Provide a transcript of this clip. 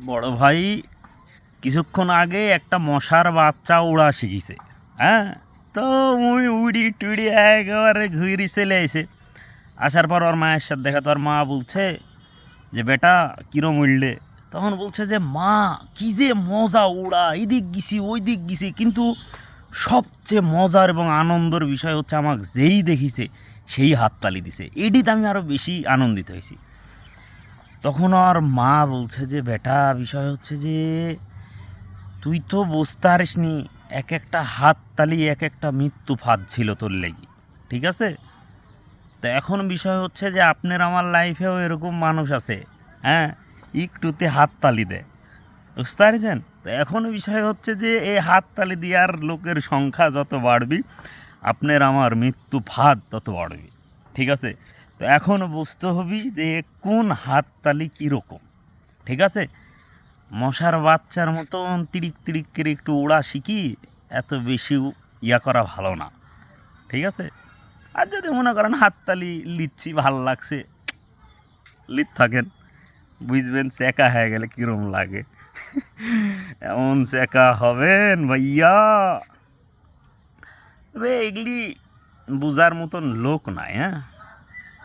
বড় ভাই কিছুক্ষণ আগে একটা মশার বাচ্চা উড়া শিখিছে। হ্যাঁ, তো উড়ি টুড়ি একেবারে ঘুরি চলে এসে আসার পর ওর মায়ের সাথে দেখা, তো ওর মা বলছে যে বেটা কিরম উড়লে, তখন বলছে যে মা কি যে মজা উড়া, এদিক গেছি ওই দিক গেছি, কিন্তু সবচেয়ে মজার এবং আনন্দের বিষয় হচ্ছে আমাকে যেই দেখিছে সেই হাততালি দিছে, এটিতে আমি আরও বেশি আনন্দিত হয়েছি। তখন আর মা বলছে যে বেটা বিষয় হচ্ছে যে তুই তো বুঝতে পারিসনি, এক একটা হাততালি এক একটা মৃত্যু ফাঁদ ছিল তোর লেগে, ঠিক আছে? তো এখন বিষয় হচ্ছে যে আপনার আমার লাইফেও এরকম মানুষ আছে, হ্যাঁ, একটুতে হাততালি দেয়, বুঝতে পারছেন? তো এখন বিষয় হচ্ছে যে এই হাততালি দেওয়ার লোকের সংখ্যা যত বাড়বি আপনার আমার মৃত্যু ফাঁদ তত বাড়বে, ঠিক আছে? তো এখন বুঝতে হবে যে কোন হাততালি কীরকম, ঠিক আছে? মশার বাচ্চার মতন তিড়িক তিড়িক করে একটু উড়া শিখি, এত বেশি ইয়া করা ভালো না, ঠিক আছে? আর যদি মনে করেন হাততালি লিচ্ছি ভাল লাগছে, লিত থাকেন, বুঝবেন চেকা হয়ে গেলে কীরম লাগে। এমন চেকা হবেন ভাইয়া, তবে এগুলি বোঝার মতন লোক নাই, হ্যাঁ।